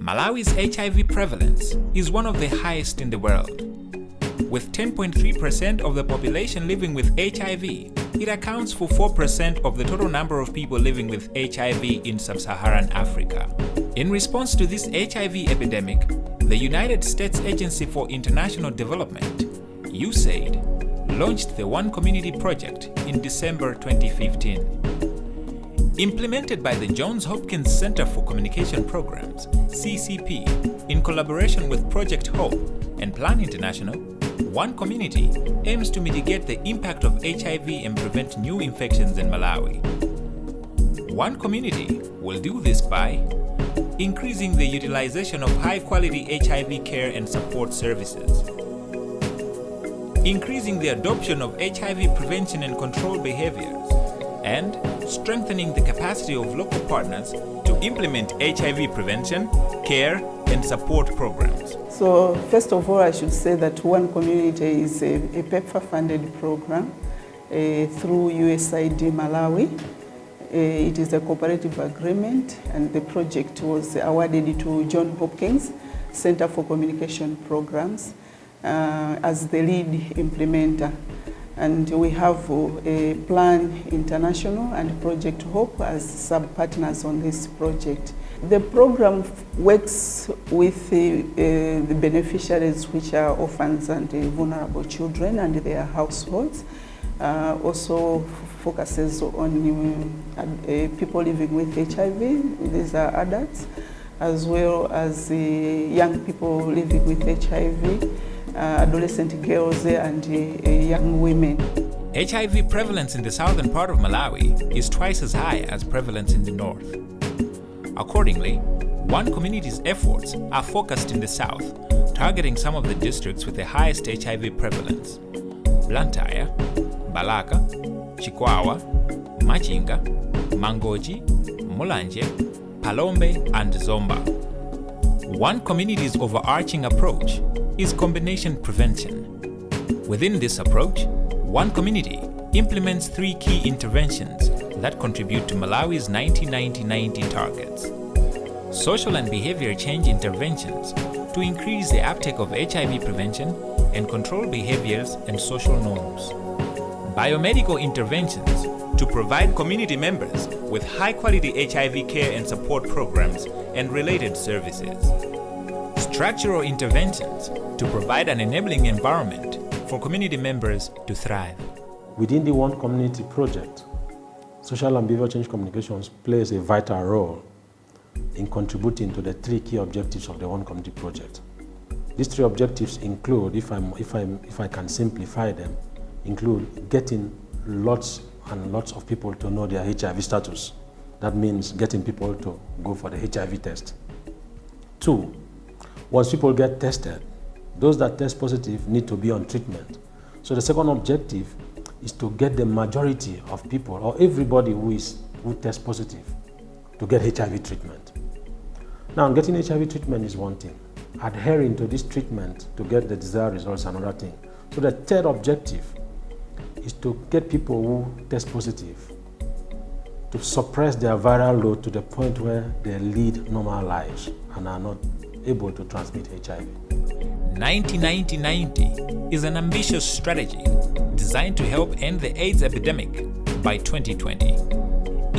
Malawi's HIV prevalence is one of the highest in the world. With 10.3% of the population living with HIV, it accounts for 4% of the total number of people living with HIV in sub-Saharan Africa. In response to this HIV epidemic, the United States Agency for International Development, USAID, launched the One Community Project in December 2015. Implemented by the Johns Hopkins Center for Communication Programs, CCP, in collaboration with Project Hope and Plan International, One Community aims to mitigate the impact of HIV and prevent new infections in Malawi. One Community will do this by increasing the utilization of high-quality HIV care and support services, increasing the adoption of HIV prevention and control behaviors, and strengthening the capacity of local partners to implement HIV prevention, care, and support programs. So first of all, I should say that One Community is a PEPFAR-funded program through USAID Malawi. It is a cooperative agreement, and the project was awarded to Johns Hopkins Center for Communication Programs as the lead implementer. And we have a Plan International and Project Hope as sub-partners on this project. The program works with the beneficiaries, which are orphans and vulnerable children and their households. Also focuses on people living with HIV, these are adults, as well as young people living with HIV, adolescent girls and young women. HIV prevalence in the southern part of Malawi is twice as high as prevalence in the north. Accordingly, One Community's efforts are focused in the south, targeting some of the districts with the highest HIV prevalence: Blantyre, Balaka, Chikwawa, Machinga, Mangochi, Mulanje, Palombe, and Zomba. One Community's overarching approach is combination prevention. Within this approach, One Community implements 3 key interventions that contribute to Malawi's 90-90-90 targets. Social and behavior change interventions to increase the uptake of HIV prevention and control behaviors and social norms. Biomedical interventions to provide community members with high-quality HIV care and support programs and related services. Structural interventions to provide an enabling environment for community members to thrive. Within the One Community project, social and behavioral change communications plays a vital role in contributing to the 3 key objectives of the One Community project. These 3 objectives include, if I can simplify them, include getting lots and lots of people to know their HIV status. That means getting people to go for the HIV test. 2, once people get tested, those that test positive need to be on treatment. So the second objective is to get the majority of people, or everybody who tests positive, to get HIV treatment. Now, getting HIV treatment is one thing. Adhering to this treatment to get the desired results is another thing. So the third objective is to get people who test positive to suppress their viral load to the point where they lead normal lives and are not able to transmit HIV. 90-90-90 is an ambitious strategy designed to help end the AIDS epidemic by 2020.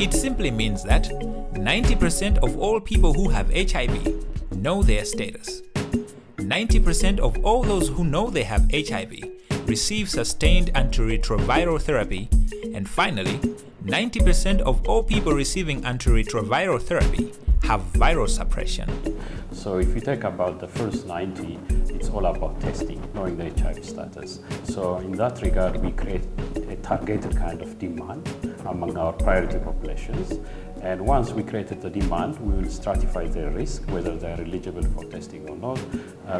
It simply means that 90% of all people who have HIV know their status. 90% of all those who know they have HIV receive sustained antiretroviral therapy, and finally, 90% of all people receiving antiretroviral therapy have viral suppression. So if you take about the first 90, it's all about testing, knowing the HIV status. So in that regard, we create a targeted kind of demand among our priority populations. And once we created the demand, we will stratify their risk, whether they are eligible for testing or not,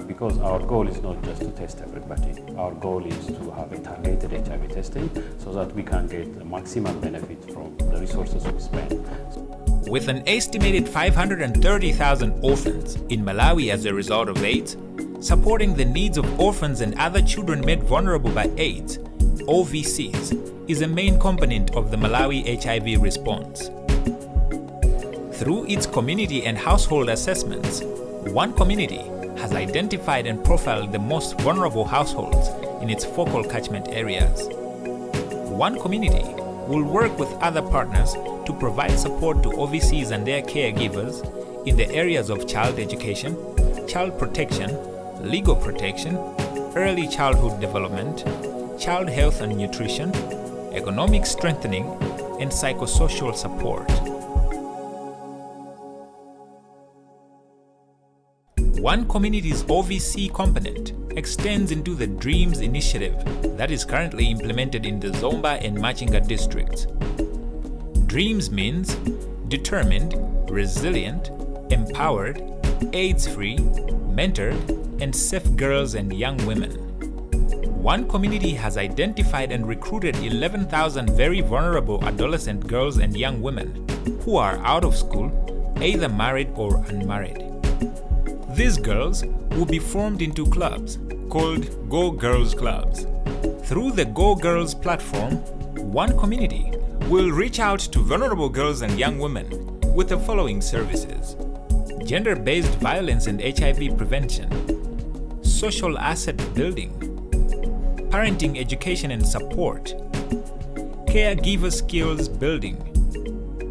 because our goal is not just to test everybody. Our goal is to have a targeted HIV testing so that we can get the maximum benefit from the resources we spend. With an estimated 530,000 orphans in Malawi as a result of AIDS, supporting the needs of orphans and other children made vulnerable by AIDS, OVCs, is a main component of the Malawi HIV response. Through its community and household assessments, One Community has identified and profiled the most vulnerable households in its focal catchment areas. One Community will work with other partners to provide support to OVCs and their caregivers in the areas of child education, child protection, legal protection, early childhood development, child health and nutrition, economic strengthening, and psychosocial support. One Community's OVC component extends into the DREAMS initiative that is currently implemented in the Zomba and Machinga districts. DREAMS means determined, resilient, empowered, AIDS-free, mentored, and safe girls and young women. One Community has identified and recruited 11,000 very vulnerable adolescent girls and young women who are out of school, either married or unmarried. These girls will be formed into clubs called Go Girls Clubs. Through the Go Girls platform, One Community will reach out to vulnerable girls and young women with the following services: gender-based violence and HIV prevention, social asset building, parenting education and support, caregiver skills building,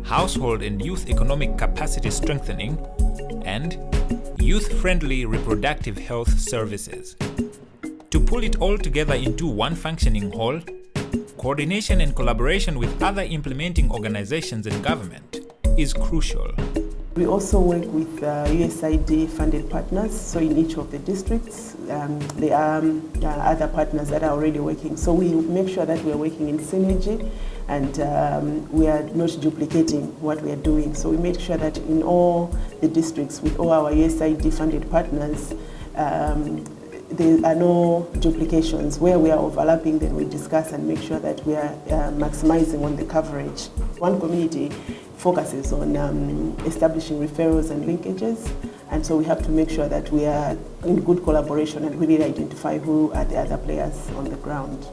household and youth economic capacity strengthening, and youth-friendly reproductive health services. To pull it all together into one functioning whole, coordination and collaboration with other implementing organizations and government is crucial. We also work with USAID-funded partners, so in each of the districts there are other partners that are already working. So we make sure that we are working in synergy and we are not duplicating what we are doing. So we make sure that in all the districts with all our USAID-funded partners, there are no duplications. Where we are overlapping, then we discuss and make sure that we are maximizing on the coverage. One Community focuses on establishing referrals and linkages, and so we have to make sure that we are in good collaboration and really identify who are the other players on the ground.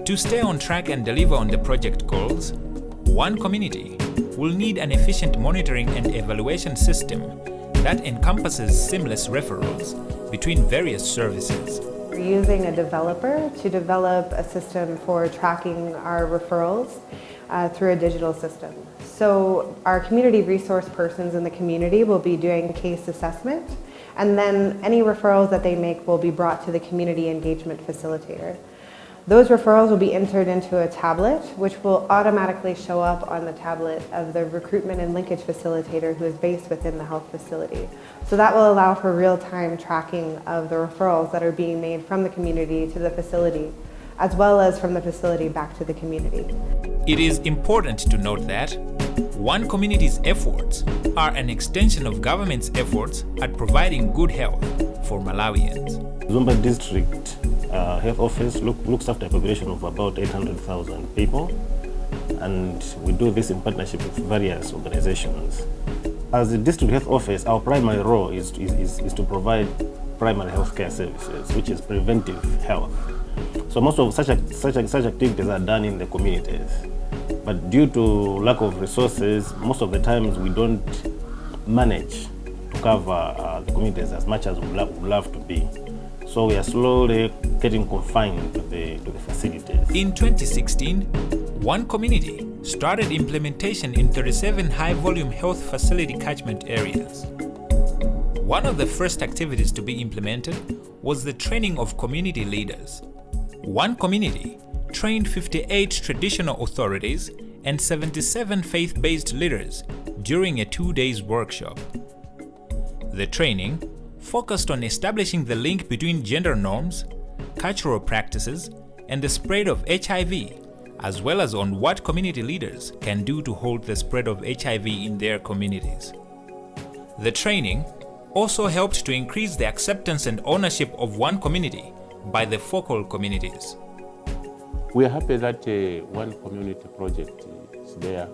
To stay on track and deliver on the project goals, One Community will need an efficient monitoring and evaluation system that encompasses seamless referrals between various services. We're using a developer to develop a system for tracking our referrals through a digital system. So our community resource persons in the community will be doing case assessment, and then any referrals that they make will be brought to the community engagement facilitator. Those referrals will be entered into a tablet, which will automatically show up on the tablet of the recruitment and linkage facilitator who is based within the health facility. So that will allow for real-time tracking of the referrals that are being made from the community to the facility, as well as from the facility back to the community. It is important to note that One Community's efforts are an extension of government's efforts at providing good health for Malawians. Zomba District Health Office looks after a population of about 800,000 people, and we do this in partnership with various organizations. As the District Health Office, our primary role is to provide primary health care services, which is preventive health. So most of such activities are done in the communities. But due to lack of resources, most of the times we don't manage to cover the communities as much as we would love to be. So we are slowly getting confined to the facilities. In 2016, One Community started implementation in 37 high-volume health facility catchment areas. One of the first activities to be implemented was the training of community leaders. One Community trained 58 traditional authorities and 77 faith-based leaders during a 2-day workshop. The training focused on establishing the link between gender norms, cultural practices, and the spread of HIV as well as on what community leaders can do to halt the spread of HIV in their communities. The training also helped to increase the acceptance and ownership of one community by the focal communities. We are happy that one community project is there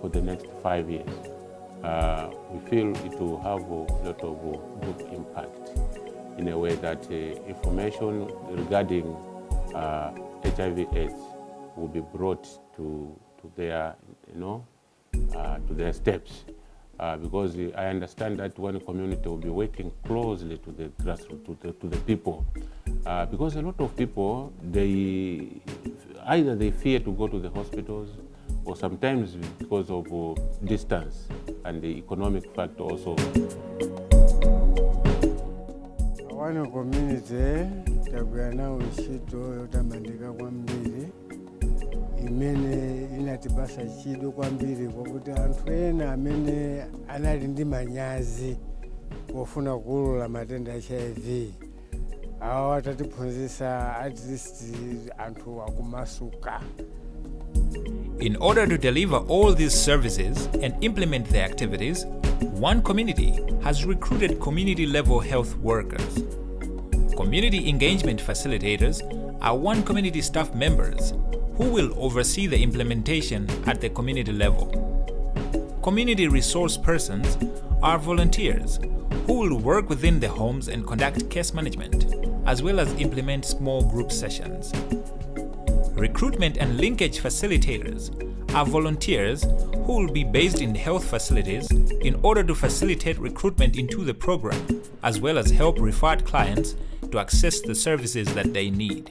for the next 5 years. We feel it will have a lot of good impact in a way that information regarding HIV/AIDS will be brought to their, to their steps. Because I understand that one community will be working closely to the grassroots, to the people. Because a lot of people, either they fear to go to the hospitals, or sometimes because of distance and the economic factor also. One community takuyana ushito yotamandika kwambiri imene inatipasa chido kwambiri kwakuti anthu ena amene anali ndi manyazi pofuna kuwulula matenda HIV awo atatiphunzitsa at least anthu akumasuka. In order to deliver all these services and implement their activities, one community has recruited community-level health workers. Community engagement facilitators are one community staff members who will oversee the implementation at the community level. Community resource persons are volunteers who will work within the homes and conduct case management, as well as implement small group sessions. Recruitment and linkage facilitators are volunteers who will be based in health facilities in order to facilitate recruitment into the program, as well as help referred clients to access the services that they need.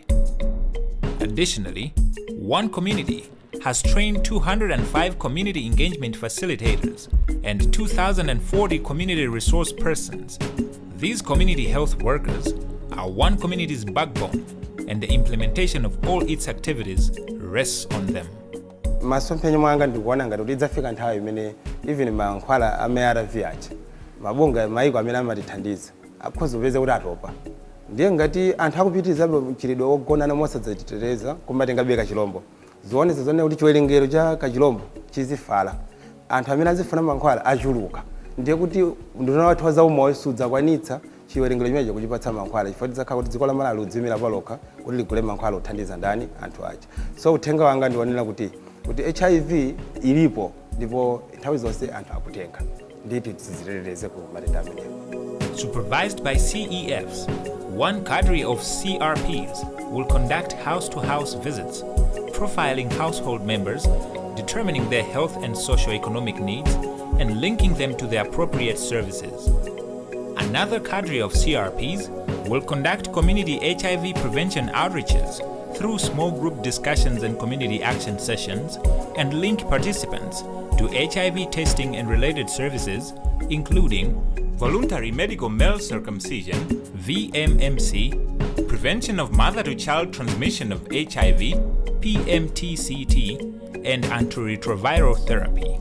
Additionally, one community has trained 205 community engagement facilitators and 2,040 community resource persons. These community health workers are one community's backbone, and the implementation of all its activities rests on them. Masomphenya mwanga ndikuona ngati kuti idzafika nthawi imene even mankhwala ARV aja mabunga maiko amene amatithandiza akhoza kupeza kuti atopa. Ndiye ngati anthu akupitiriza mchiridwe wogonana mosadzachiteteza kumatengabe kachilombo. Zionetse zone kuti chiwerengero cha kachilombo chizifala. Anthu amene azifuna mankhwala achuluka. Ndiye kuti nduna wathu za umoyo sudzakwanitsa chiwerengero chimenecho kuchipatsa mankhwala chifukwa tidzakhala kuti dziko la Malawi lidzimira palokha kuti ligule mankhwala othandiza ndani anthu aja. So uthenga wanga ndiwonera kuti HIV ilipo ndipo nthawi zonse anthu akutenga. Nditi tiziteteze ku matenda amenewo. Supervised by CEFs, one cadre of CRPs will conduct house-to-house visits, profiling household members, determining their health and socio-economic needs, and linking them to the appropriate services. Another cadre of CRPs will conduct community HIV prevention outreaches through small group discussions and community action sessions, and link participants to HIV testing and related services, including voluntary medical male circumcision, VMMC, prevention of mother-to-child transmission of HIV, PMTCT, and antiretroviral therapy.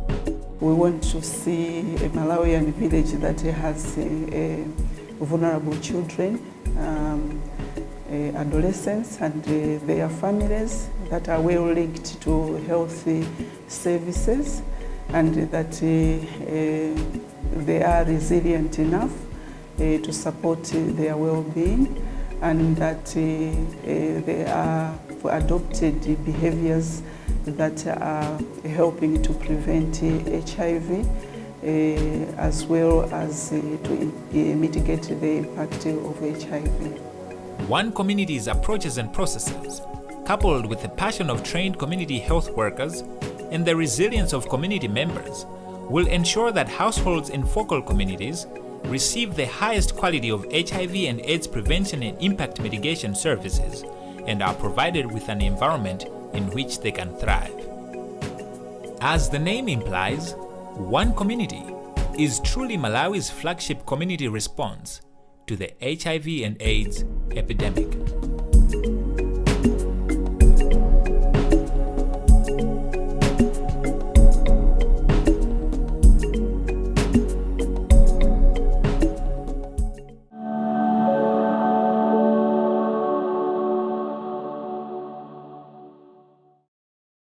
We want to see a Malawian village that has vulnerable children, adolescents and their families that are well linked to healthy services, and that they are resilient enough to support their well-being, and that they are adopted behaviors that are helping to prevent HIV, as well as to mitigate the impact of HIV. One community's approaches and processes, coupled with the passion of trained community health workers and the resilience of community members, will ensure that households in focal communities receive the highest quality of HIV and AIDS prevention and impact mitigation services, and are provided with an environment in which they can thrive. As the name implies, One Community is truly Malawi's flagship community response to the HIV and AIDS epidemic.